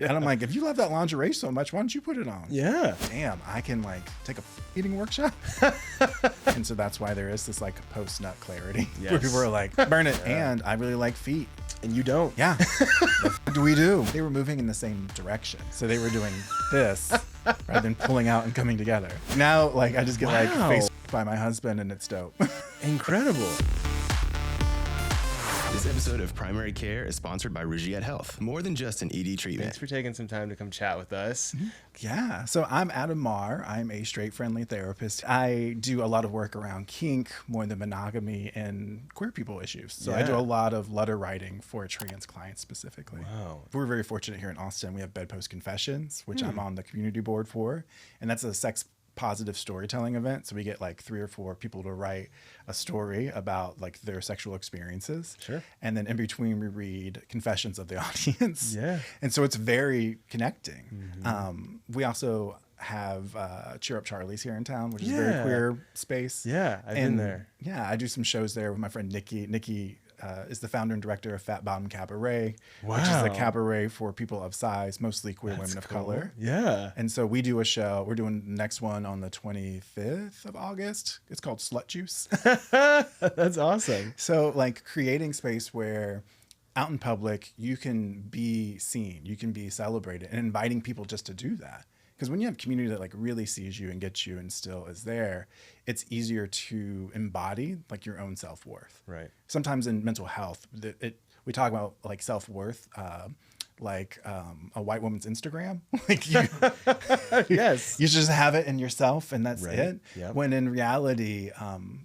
And I'm like, if you love that lingerie so much, why don't you put it on? Yeah. Damn, I can like take a eating workshop. And so that's why there is this like post-nut clarity where people are like, burn it. Yeah. And I really like feet. And you don't. Yeah. What do we do? They were moving in the same direction. So they were doing this rather than pulling out and coming together. Now, like, I just get like face by my husband and it's dope. Incredible. This episode of Primary Care is sponsored by Regiette Health. More than just an ED treatment. Thanks for taking some time to come chat with us. Yeah. So I'm Adam Maurer. I'm a straight friendly therapist. I do a lot of work around kink, more than monogamy, and queer people issues. So I do a lot of letter writing for trans clients specifically. Wow. We're very fortunate here in Austin. We have Bedpost Confessions, which I'm on the community board for. And that's a sex positive storytelling event. So we get like 3 or 4 people to write a story about like their sexual experiences. Sure. And then in between we read confessions of the audience. Yeah. And so it's very connecting. We also have Cheer Up Charlie's here in town, which is a very queer space. Yeah, I've been there. Yeah, I do some shows there with my friend Nikki. Nikki is the founder and director of Fat Bottom Cabaret, which is a cabaret for people of size, mostly queer women of color. Yeah. And so we do a show. We're doing the next one on the 25th of August. It's called Slut Juice. That's awesome. So like creating space where out in public, you can be seen, you can be celebrated, and inviting people just to do that. Because when you have a community that like really sees you and gets you and still is there, it's easier to embody like your own self-worth. Right. Sometimes in mental health, we talk about like self-worth, like a white woman's Instagram. Like Yes. you just have it in yourself and that's it. Yep. When in reality,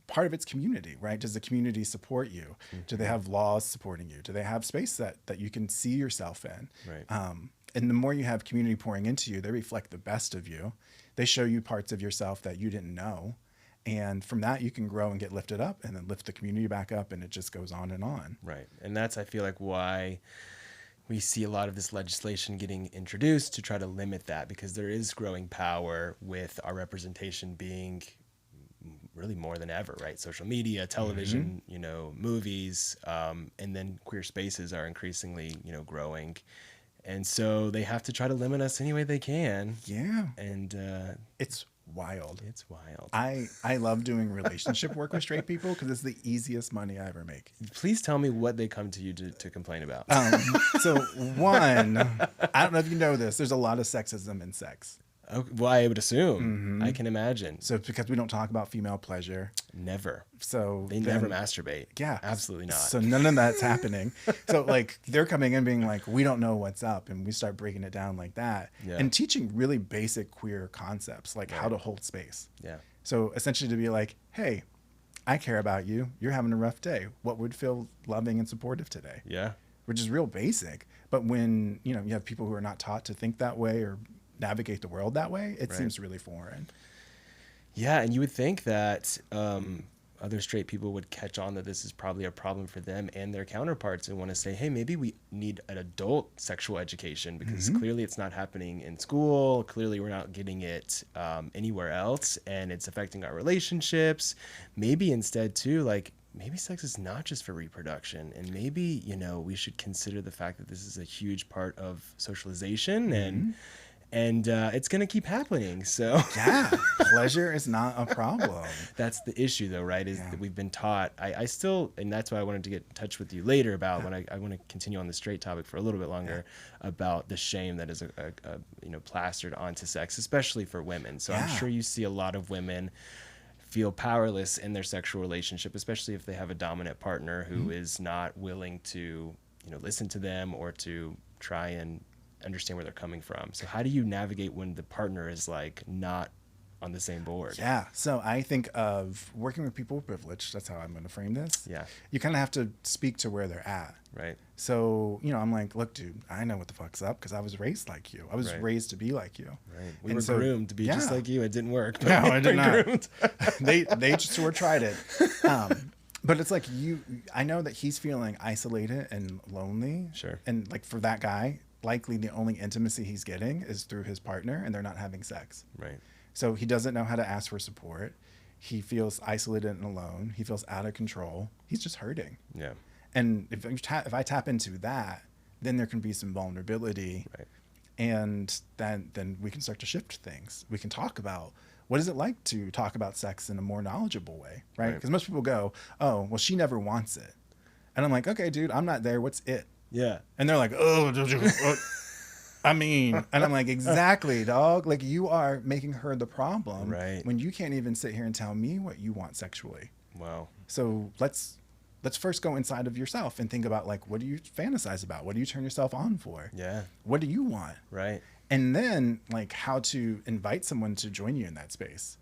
part of it's community, right? Does the community support you? Do they have laws supporting you? Do they have space that you can see yourself in? Right. And the more you have community pouring into you, they reflect the best of you. They show you parts of yourself that you didn't know. And from that, you can grow and get lifted up and then lift the community back up. And it just goes on and on. Right. And that's, I feel like, why we see a lot of this legislation getting introduced to try to limit that, because there is growing power with our representation being really more than ever, right? Social media, television, movies, and then queer spaces are increasingly, growing. And so they have to try to limit us any way they can. Yeah. And it's wild. It's wild. I love doing relationship work with straight people because it's the easiest money I ever make. Please tell me what they come to you to complain about. So one, I don't know if you know this, there's a lot of sexism in sex. Okay, well, I would assume. I can imagine. So it's because we don't talk about female pleasure. Never. So they never masturbate. Yeah. Absolutely not. So none of that's happening. So like they're coming in being like, we don't know what's up. And we start breaking it down like that. Yeah. And teaching really basic queer concepts, like how to hold space. Yeah. So essentially to be like, hey, I care about you. You're having a rough day. What would feel loving and supportive today? Yeah. Which is real basic. But when, you have people who are not taught to think that way or navigate the world that way, it seems really foreign. Yeah, and you would think that other straight people would catch on that this is probably a problem for them and their counterparts and want to say, hey, maybe we need an adult sexual education because clearly it's not happening in school. Clearly we're not getting it anywhere else, and it's affecting our relationships. Maybe instead too, like, maybe sex is not just for reproduction, and maybe, we should consider the fact that this is a huge part of socialization and it's going to keep happening. So yeah, pleasure is not a problem. That's the issue though, right? Is that we've been taught, I still, and that's why I wanted to get in touch with you later about when I want to continue on the straight topic for a little bit longer about the shame that is plastered onto sex, especially for women. So I'm sure you see a lot of women feel powerless in their sexual relationship, especially if they have a dominant partner who is not willing to, listen to them or to try and understand where they're coming from. So how do you navigate when the partner is like not on the same board? Yeah. So I think of working with people with privilege. That's how I'm going to frame this. Yeah. You kind of have to speak to where they're at. Right. So, I'm like, look, dude, I know what the fuck's up because I was raised like you. I was raised to be like you. Right. We were groomed to be just like you. It didn't work. But no, it did not. they just sort of tried it. But it's like I know that he's feeling isolated and lonely. Sure. And like for that guy, likely the only intimacy he's getting is through his partner and they're not having sex. Right. So he doesn't know how to ask for support. He feels isolated and alone. He feels out of control. He's just hurting. Yeah. And if I tap into that, then there can be some vulnerability. Right. And then we can start to shift things. We can talk about what is it like to talk about sex in a more knowledgeable way, right? Because most people go, oh, well, she never wants it. And I'm like, okay, dude, I'm not there. What's it? Yeah. And they're like, oh, I mean, and I'm like, exactly, dog. Like, you are making her the problem, right, when you can't even sit here and tell me what you want sexually. Wow. So let's first go inside of yourself and think about, like, what do you fantasize about? What do you turn yourself on for? Yeah. What do you want? Right. And then, like, how to invite someone to join you in that space.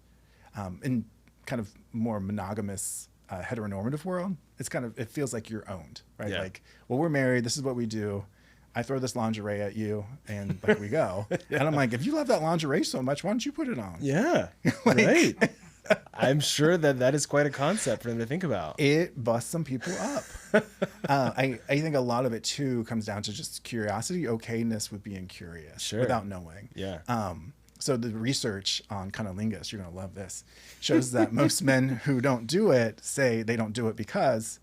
In kind of more monogamous, heteronormative world, it feels like you're owned, right? Yeah. Like, well, we're married. This is what we do. I throw this lingerie at you, and like we go. Yeah. And I'm like, if you love that lingerie so much, why don't you put it on? Yeah. Like, right. I'm sure that is quite a concept for them to think about. It busts some people up. I think a lot of it too comes down to just curiosity, okayness with being curious, sure, without knowing. Yeah. So the research on cunnilingus, you're gonna love this, shows that most men who don't do it say they don't do it because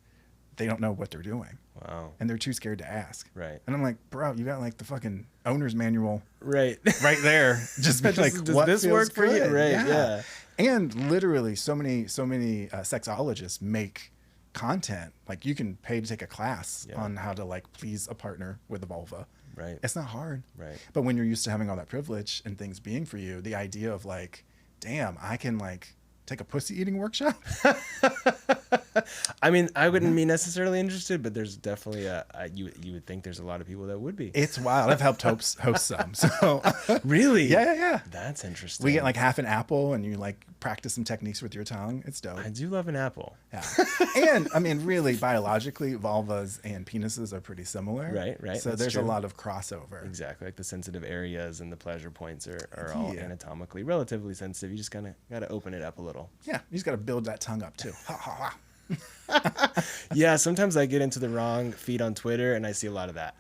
they don't know what they're doing. Wow. And they're too scared to ask. Right. And I'm like, bro, you got like the fucking owner's manual right there. Just be like, does what this feels work for you? good? Right. Yeah. And literally so many sexologists make content. Like, you can pay to take a class on how to, like, please a partner with a vulva. Right. It's not hard. Right. But when you're used to having all that privilege and things being for you, the idea of, like, damn, I can, like, take a pussy eating workshop. I mean, I wouldn't be necessarily interested, but there's definitely you would think there's a lot of people that would be. It's wild. I've helped host some. So really? Yeah. That's interesting. We get like half an apple and you like practice some techniques with your tongue. It's dope. I do love an apple. Yeah. And I mean, really, biologically, vulvas and penises are pretty similar. Right. So That's there's true. a lot of crossover. Exactly. Like the sensitive areas and the pleasure points are all anatomically relatively sensitive. You just kind of got to open it up a little. Yeah. You just got to build that tongue up too. Ha, ha, ha. Yeah, sometimes I get into the wrong feed on Twitter and I see a lot of that.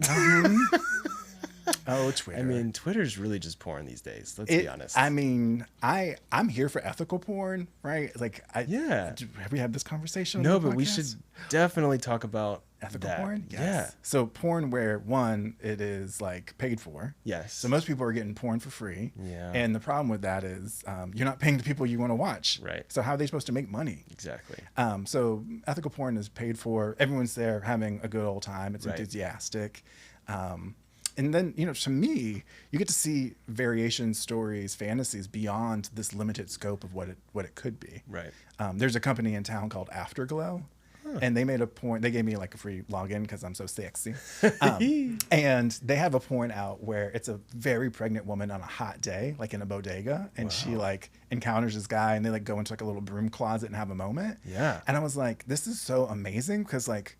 Oh, Twitter. I mean, Twitter's really just porn these days. Let's be honest. I mean, I'm here for ethical porn, right? Like, yeah. Have we had this conversation? No, on the but we podcast? should definitely talk about ethical that. porn. Yes. Yeah. So porn where, one, it is like paid for. Yes. So most people are getting porn for free. Yeah. And the problem with that is you're not paying the people you want to watch. Right. So how are they supposed to make money? Exactly. So ethical porn is paid for. Everyone's there having a good old time. It's Right. enthusiastic. And then, to me, you get to see variations, stories, fantasies beyond this limited scope of what it could be. Right. There's a company in town called Afterglow. And they made a porn. They gave me like a free login because I'm so sexy. And they have a porn out where it's a very pregnant woman on a hot day, like in a bodega, and she like encounters this guy, and they like go into like a little broom closet and have a moment. Yeah. And I was like, this is so amazing because like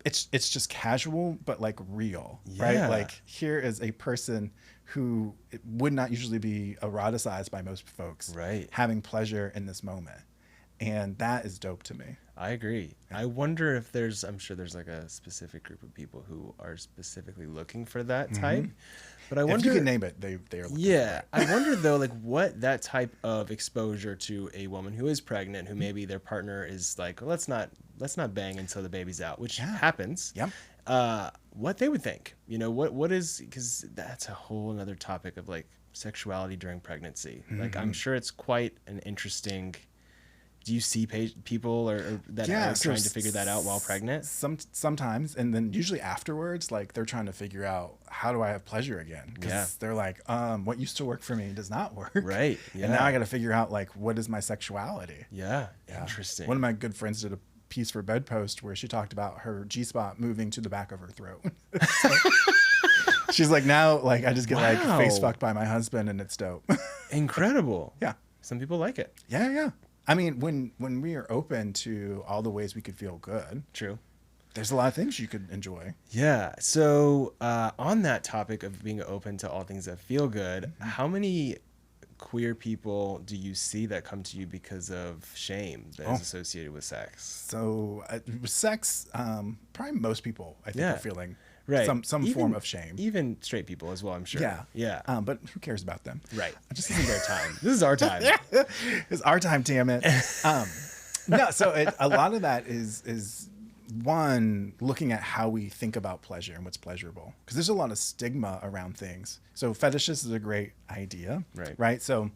it's just casual but like real, right? Like, here is a person who would not usually be eroticized by most folks, right, having pleasure in this moment. And that is dope to me. I agree. I wonder if I'm sure there's like a specific group of people who are specifically looking for that type. But I wonder if you can name it, they are looking for it. I wonder though, like what that type of exposure to a woman who is pregnant, who maybe their partner is like, let's not bang until the baby's out, which happens. Yep. What they would think, what is, because that's a whole another topic of like sexuality during pregnancy. Like, I'm sure it's quite an interesting. Do you see people or that are trying to figure that out while pregnant? Sometimes, and then usually afterwards, like they're trying to figure out, how do I have pleasure again? Because they're like, what used to work for me does not work. Right. Yeah. And now I got to figure out like, what is my sexuality? Yeah. Interesting. One of my good friends did a piece for Bedpost where she talked about her G-spot moving to the back of her throat. She's like, now like I just get like face fucked by my husband and it's dope. Incredible. Yeah. Some people like it. Yeah. I mean, when we are open to all the ways we could feel good, true, there's a lot of things you could enjoy. Yeah. So on that topic of being open to all things that feel good, how many queer people do you see that come to you because of shame that is associated with sex? So with sex, probably most people I think are feeling some form of shame. Even straight people as well, I'm sure. Yeah. But who cares about them? Right. Just give them their time. This is our time. It's our time, damn it. No, so a lot of that is one, looking at how we think about pleasure and what's pleasurable, because there's a lot of stigma around things. So fetishes is a great idea, right? So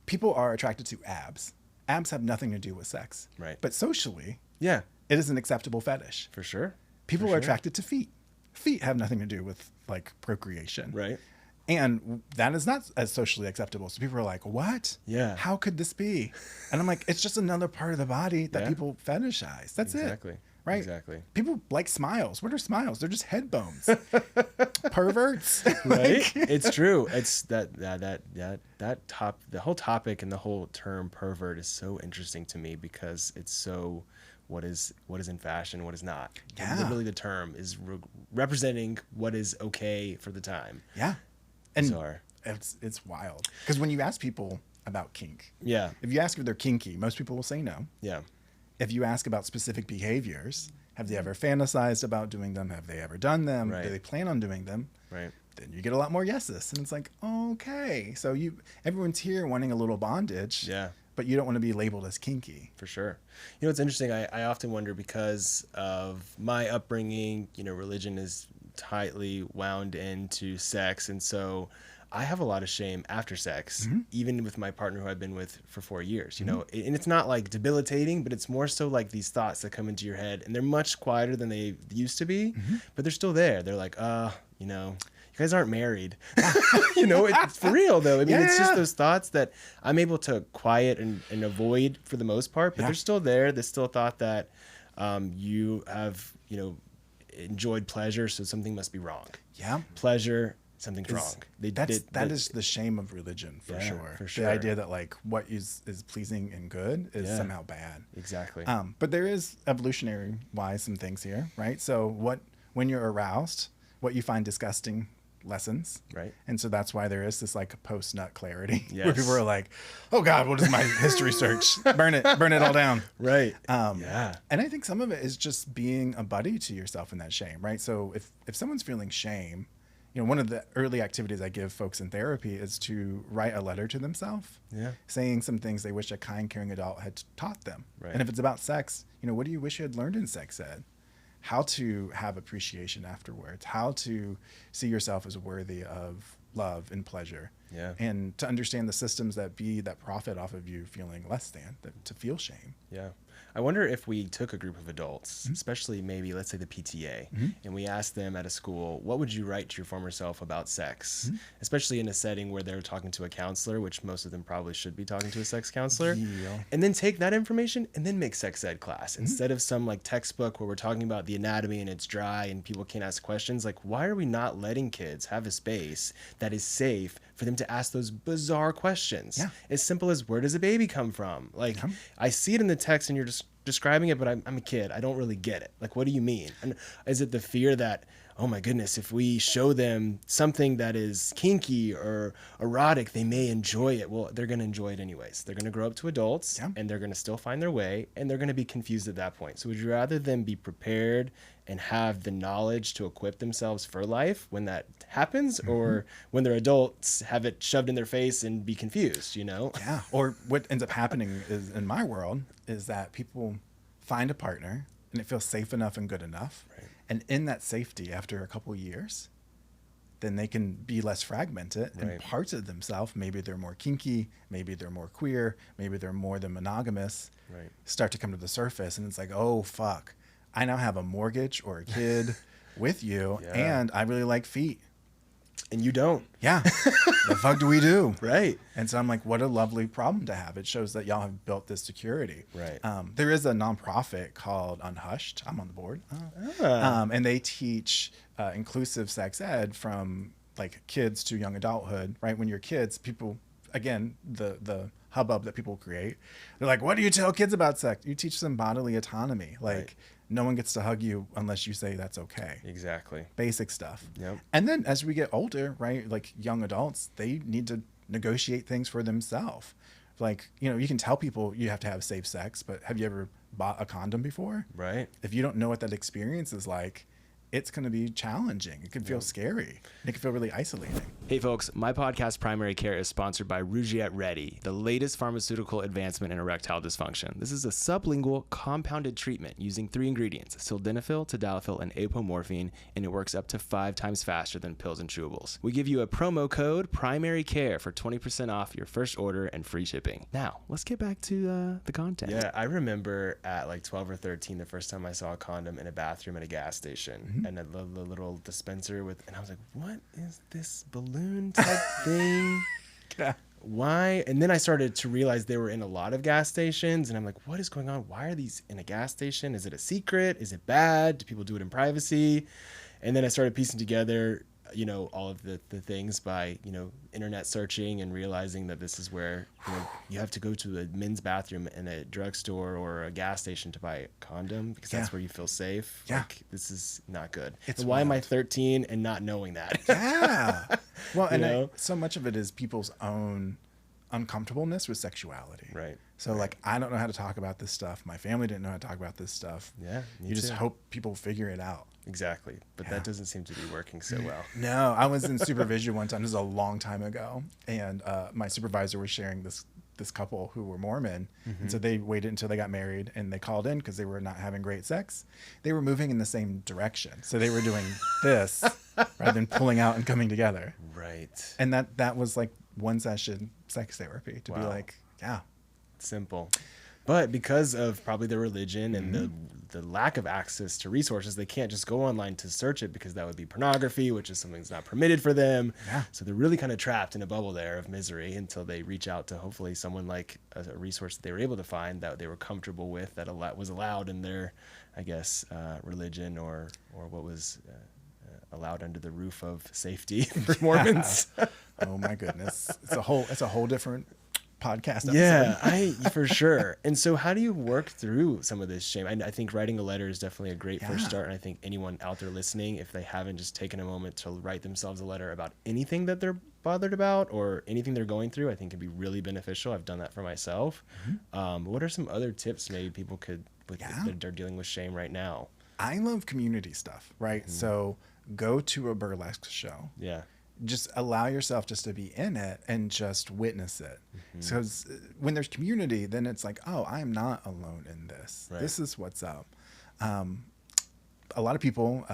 people are attracted to abs. Abs have nothing to do with sex, right? But socially, yeah, it is an acceptable fetish. For sure. People are attracted to feet. Feet have nothing to do with like procreation, right? And that is not as socially acceptable. So people are like, what? Yeah. How could this be? And I'm like, it's just another part of the body that people fetishize. That's it. Right? Exactly. People like smiles. What are smiles? They're just head bones. Perverts. Right? It's true. It's the whole topic and the whole term pervert is so interesting to me because it's so what is in fashion, what is not. Yeah. Literally the term is representing what is okay for the time. Yeah. And Bizarre. It's wild. Because when you ask people about kink, yeah, if you ask if they're kinky, most people will say no. Yeah. If you ask about specific behaviors, have they ever fantasized about doing them? Have they ever done them? Right. Do they plan on doing them? Right. Then you get a lot more yeses. And it's like, okay. So everyone's here wanting a little bondage. Yeah. But you don't want to be labeled as kinky. For sure. You know, it's interesting. I often wonder because of my upbringing, you know, religion is tightly wound into sex. And so I have a lot of shame after sex, even with my partner who I've been with for 4 years, you know, and it's not like debilitating, but it's more so like these thoughts that come into your head and they're much quieter than they used to be, but they're still there. They're like, you know, you guys aren't married. You know, it's for real though. I mean, it's just those thoughts that I'm able to quiet and avoid for the most part, but they're still there. There's still a thought that you have, you know, enjoyed pleasure, so something must be wrong. Yeah. Pleasure, something's wrong. That is the shame of religion for sure. For sure. The idea that like what is pleasing and good is somehow bad. Exactly. But there is evolutionary wise some things here, right? So when you're aroused, what you find disgusting lessens. Right. And so that's why there is this like post-nut clarity where people are like, oh God, what is my history search? Burn it all down. Right. And I think some of it is just being a buddy to yourself in that shame, right? So if someone's feeling shame, you know, one of the early activities I give folks in therapy is to write a letter to themselves, saying some things they wish a kind, caring adult had taught them. Right. And if it's about sex, you know, what do you wish you had learned in sex ed? How to have appreciation afterwards, how to see yourself as worthy of love and pleasure, and to understand the systems that profit off of you feeling less than, to feel shame. Yeah. I wonder if we took a group of adults, especially maybe, let's say the PTA, and we asked them at a school, what would you write to your former self about sex? Especially in a setting where they're talking to a counselor, which most of them probably should be talking to a sex counselor. Yeah. And then take that information and then make sex ed class. Instead of some like textbook where we're talking about the anatomy and it's dry and people can't ask questions, like why are we not letting kids have a space that is safe for them to ask those bizarre questions? Yeah. As simple as, where does a baby come from? Like, I see it in the text and you're just describing it, but I'm a kid. I don't really get it. Like, what do you mean? And is it the fear that, oh my goodness, if we show them something that is kinky or erotic, they may enjoy it? Well, they're going to enjoy it anyways. They're going to grow up to adults and they're going to still find their way and they're going to be confused at that point. So would you rather them be prepared and have the knowledge to equip themselves for life when that happens, or when they're adults have it shoved in their face and be confused, you know? Yeah. Or what ends up happening is, in my world, is that people find a partner and it feels safe enough and good enough. Right. And in that safety, after a couple of years, then they can be less fragmented and parts of themselves, maybe they're more kinky, maybe they're more queer, maybe they're more than monogamous, start to come to the surface. And it's like, oh, fuck, I now have a mortgage or a kid with you, and I really like feet. And you don't. Yeah. The fuck do we do? Right. And so I'm like, what a lovely problem to have. It shows that y'all have built this security. Right. There is a nonprofit called Unhushed. I'm on the board. And they teach inclusive sex ed from like kids to young adulthood, right? When you're kids, people, again, the hubbub that people create, they're like, what do you tell kids about sex? You teach them bodily autonomy. Like, no one gets to hug you unless you say that's okay. Exactly. Basic stuff. Yep. And then as we get older, right, like young adults, they need to negotiate things for themselves. Like, you know, you can tell people you have to have safe sex, but have you ever bought a condom before? Right. If you don't know what that experience is like, it's going to be challenging. It can feel scary. It can feel really isolating. Hey folks, my podcast Primary Care is sponsored by Rougiette Ready, the latest pharmaceutical advancement in erectile dysfunction. This is a sublingual compounded treatment using 3 ingredients, sildenafil, tadalafil, and apomorphine, and it works up to 5 times faster than pills and chewables. We give you a promo code Primary Care for 20% off your first order and free shipping. Now, let's get back to the content. Yeah, I remember at like 12 or 13, the first time I saw a condom in a bathroom at a gas station. And the little dispenser and I was like, what is this balloon type thing? Why? And then I started to realize they were in a lot of gas stations, and I'm like, what is going on? Why are these in a gas station? Is it a secret? Is it bad? Do people do it in privacy? And then I started piecing together, all of the things by, internet searching and realizing that this is where, you have to go to a men's bathroom in a drugstore or a gas station to buy a condom because that's where you feel safe. Yeah. Like, this is not good. It's why am I wild. 13 and not knowing that? Yeah. Well, You so much of it is people's own uncomfortableness with sexuality. Right. So like, I don't know how to talk about this stuff. My family didn't know how to talk about this stuff. Yeah, me You just too. hope people figure it out. Exactly. But that doesn't seem to be working so well. No, I was in supervision one time. This is a long time ago. And my supervisor was sharing this couple who were Mormon. And so they waited until they got married and they called in because they were not having great sex. They were moving in the same direction. So they were doing this rather than pulling out and coming together. Right. And that was like one session sex therapy to be Wow. like, yeah. Simple. But because of probably their religion and the lack of access to resources, they can't just go online to search it because that would be pornography, which is something that's not permitted for them. Yeah. So they're really kind of trapped in a bubble there of misery until they reach out to hopefully someone like a resource that they were able to find that they were comfortable with, that was allowed in their, I guess, religion or what was allowed under the roof of safety for Mormons. Oh my goodness. It's a whole different podcast episode. Yeah, for sure. And so how do you work through some of this shame? I think writing a letter is definitely a great first start. And I think anyone out there listening, if they haven't just taken a moment to write themselves a letter about anything that they're bothered about or anything they're going through, I think can be really beneficial. I've done that for myself. What are some other tips maybe people could, that they're dealing with shame right now? I love community stuff, right? So go to a burlesque show. Yeah. Just allow yourself just to be in it and just witness it. Because when there's community, then it's like, oh, I'm not alone in this. Right. This is what's up. A lot of people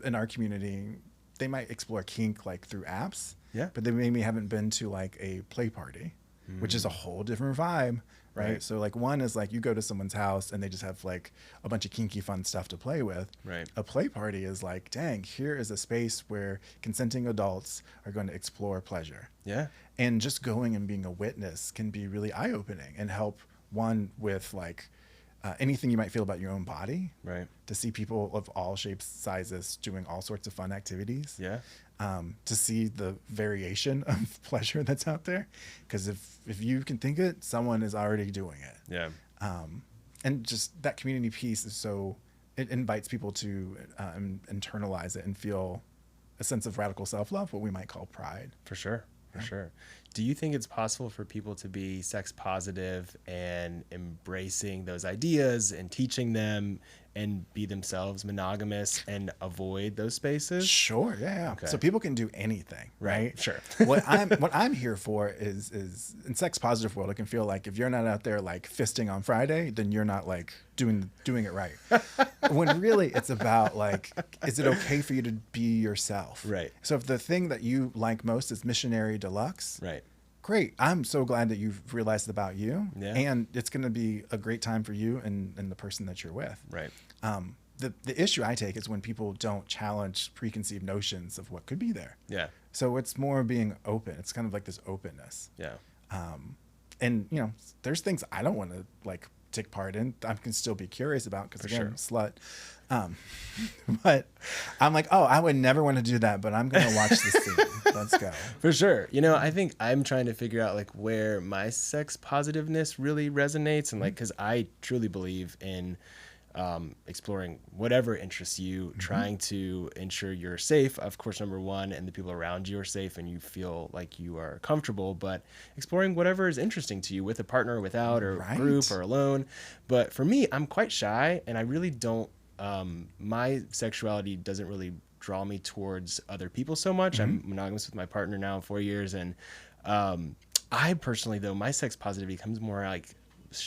in our community, they might explore kink like through apps, but they maybe haven't been to like a play party, which is a whole different vibe. Right. So like one is like you go to someone's house and they just have like a bunch of kinky fun stuff to play with. Right. A play party is like, dang, here is a space where consenting adults are going to explore pleasure. Yeah. And just going and being a witness can be really eye-opening and help one with like anything you might feel about your own body. Right. To see people of all shapes, sizes doing all sorts of fun activities. Yeah. To see the variation of pleasure that's out there. Because if you can think it, someone is already doing it. Yeah. And just that community piece is it invites people to internalize it and feel a sense of radical self-love, what we might call pride. For sure. For sure. Do you think it's possible for people to be sex positive and embracing those ideas and teaching them and be themselves monogamous and avoid those spaces? Sure, yeah. Okay. So people can do anything, right? Sure. what I'm here for is in sex positive world, it can feel like if you're not out there like fisting on Friday, then you're not like doing it right. When really it's about like, is it okay for you to be yourself? Right. So if the thing that you like most is missionary deluxe, Right. great. I'm so glad that you've realized about you. Yeah. And it's going to be a great time for you and the person that you're with. Right. The issue I take is when people don't challenge preconceived notions of what could be there. Yeah. So it's more being open. It's kind of like this openness. Yeah. And, there's things I don't want to like take part in. I can still be curious about because again, slut. But I'm like, oh, I would never want to do that, but I'm going to watch this scene. Let's go. For sure. I think I'm trying to figure out like where my sex positiveness really resonates, and like, because I truly believe in exploring whatever interests you, trying to ensure you're safe, of course, number one, and the people around you are safe and you feel like you are comfortable, but exploring whatever is interesting to you with a partner or without, or group or alone. But for me, I'm quite shy and I really don't my sexuality doesn't really draw me towards other people so much. I'm monogamous with my partner now 4 years, and I personally, though, my sex positivity comes more like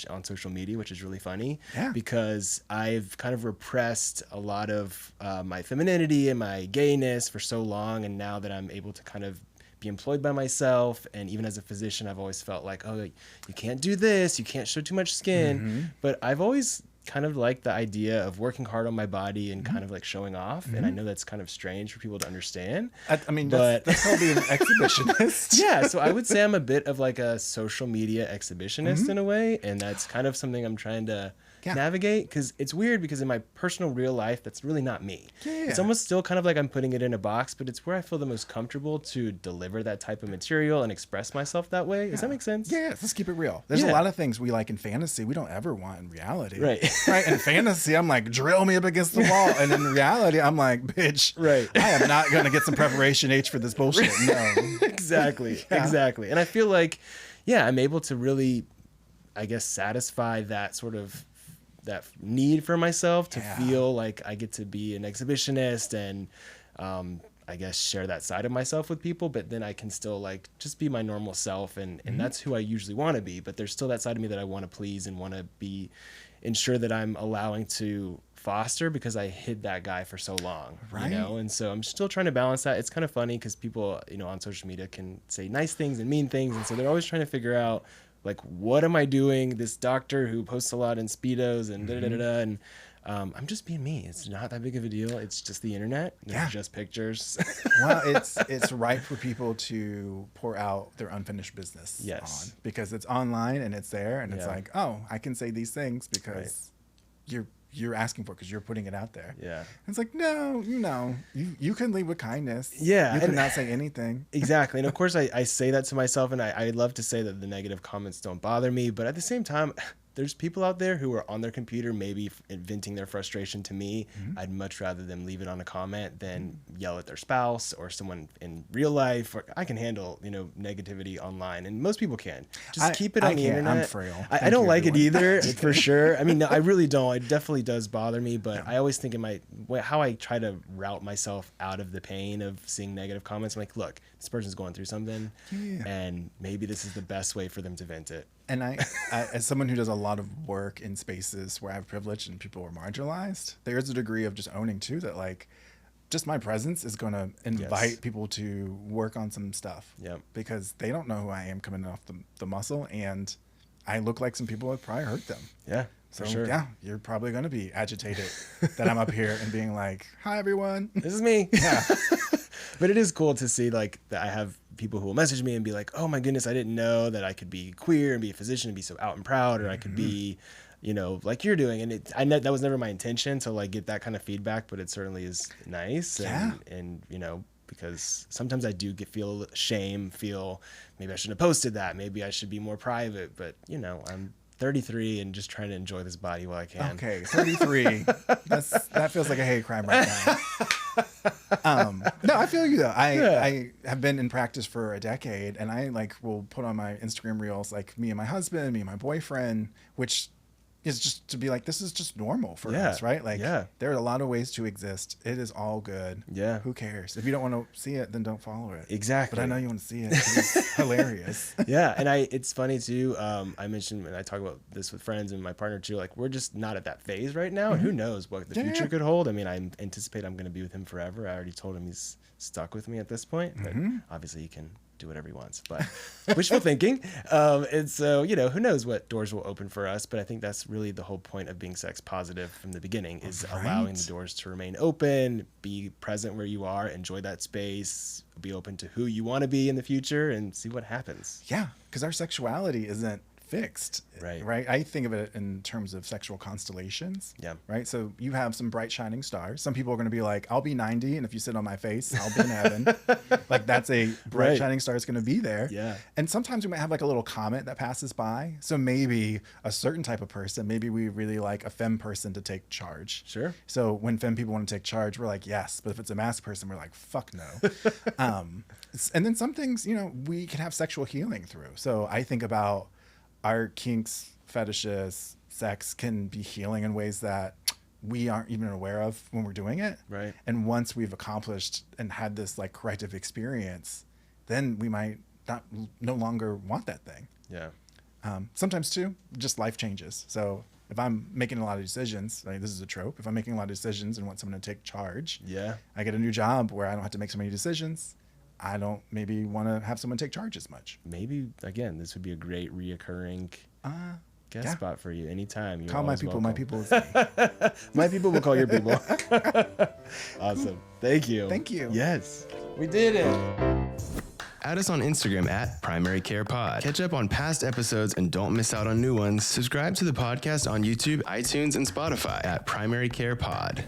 on social media, which is really funny because I've kind of repressed a lot of my femininity and my gayness for so long, and now that I'm able to kind of be employed by myself, and even as a physician, I've always felt like, oh, you can't do this, you can't show too much skin, but I've always kind of like the idea of working hard on my body and kind of like showing off. And I know that's kind of strange for people to understand. I mean, that's called being an exhibitionist. Yeah. So I would say I'm a bit of like a social media exhibitionist in a way. And that's kind of something I'm trying to navigate, because it's weird because in my personal real life, that's really not me. It's almost still kind of like I'm putting it in a box, but it's where I feel the most comfortable to deliver that type of material and express myself that way. Does that make sense? Yeah, let's keep it real. There's a lot of things we like in fantasy we don't ever want in reality. Right. Right. In fantasy, I'm like, drill me up against the wall. And in reality, I'm like, bitch, I am not going to get some preparation H for this bullshit. No. Exactly. And I feel like, I'm able to really, I guess, satisfy that sort of that need for myself to feel like I get to be an exhibitionist and I guess share that side of myself with people, but then I can still like just be my normal self, and that's who I usually want to be, but there's still that side of me that I want to please and want to be ensure that I'm allowing to foster, because I hid that guy for so long, you know? And so I'm still trying to balance that. It's kind of funny because people, you know, on social media can say nice things and mean things, and so they're always trying to figure out, like, what am I doing? This doctor who posts a lot in Speedos and and I'm just being me. It's not that big of a deal. It's just the internet. It's just pictures. Well, it's right for people to pour out their unfinished business on, because it's online and it's there, and it's like, oh, I can say these things because you're asking for it, because you're putting it out there. Yeah. It's like, no, you can lead with kindness. Yeah. You can not say anything. Exactly. And of course I say that to myself, and I love to say that the negative comments don't bother me, but at the same time, there's people out there who are on their computer maybe venting their frustration to me. I'd much rather them leave it on a comment than yell at their spouse or someone in real life. Or I can handle, negativity online, and most people can. Just keep it on the internet. I'm frail. I don't like it either, for sure. I mean, no, I really don't. It definitely does bother me, but I always think how I try to route myself out of the pain of seeing negative comments. I'm like, look, this person's going through something, and maybe this is the best way for them to vent it. And I, as someone who does a lot of work in spaces where I have privilege and people are marginalized, there's a degree of just owning too that, like, just my presence is going to invite people to work on some stuff. Because they don't know who I am coming off the muscle, and I look like some people have probably hurt them. Yeah. So, for sure. You're probably going to be agitated that I'm up here and being like, hi, everyone. This is me. Yeah. But it is cool to see, like, that I have people who will message me and be like, oh my goodness, I didn't know that I could be queer and be a physician and be so out and proud, or I could be, like you're doing. And I know that was never my intention to, like, get that kind of feedback, but it certainly is nice. And because sometimes I do feel shame, maybe I shouldn't have posted that. Maybe I should be more private, but I'm 33 and just trying to enjoy this body while I can. Okay, 33. That feels like a hate crime right now. No, I feel you though. I have been in practice for a decade, and I will put on my Instagram reels like me and my husband, me and my boyfriend, which is just to be like, this is just normal for us, right? Like, there are a lot of ways to exist. It is all good. Yeah. Who cares? If you don't want to see it, then don't follow it. Exactly. But I know you want to see it. It's hilarious. Yeah. And it's funny too. I mentioned when I talk about this with friends and my partner too, like, we're just not at that phase right now. And who knows what the future could hold. I mean, I anticipate I'm going to be with him forever. I already told him he's stuck with me at this point, but obviously he can do whatever he wants, but wishful thinking. And so, who knows what doors will open for us, but I think that's really the whole point of being sex positive from the beginning, is allowing the doors to remain open, be present where you are, enjoy that space, be open to who you want to be in the future, and see what happens. Yeah, because our sexuality isn't fixed, right? I think of it in terms of sexual constellations, right? So you have some bright shining stars. Some people are going to be like, I'll be 90, and if you sit on my face, I'll be in heaven. Like, that's a bright shining star is going to be there. Yeah. And sometimes we might have like a little comet that passes by. So maybe a certain type of person, maybe we really like a femme person to take charge. Sure. So when femme people want to take charge, we're like, yes. But if it's a mask person, we're like, fuck no. And then some things, we can have sexual healing through. So I think about our kinks, fetishes, sex can be healing in ways that we aren't even aware of when we're doing it. Right. And once we've accomplished and had this like corrective experience, then we might no longer want that thing. Yeah. Sometimes too, just life changes. So if I'm making a lot of decisions, like this is a trope. If I'm making a lot of decisions and want someone to take charge, Yeah. I get a new job where I don't have to make so many decisions. I don't maybe want to have someone take charge as much. Maybe, again, this would be a great reoccurring guest spot for you anytime. You're Call my always people. welcome. My people is me. My people will call your people. Awesome. Thank you. Thank you. Yes. We did it. Add us on Instagram at Primary Care Pod. Catch up on past episodes and don't miss out on new ones. Subscribe to the podcast on YouTube, iTunes, and Spotify at Primary Care Pod.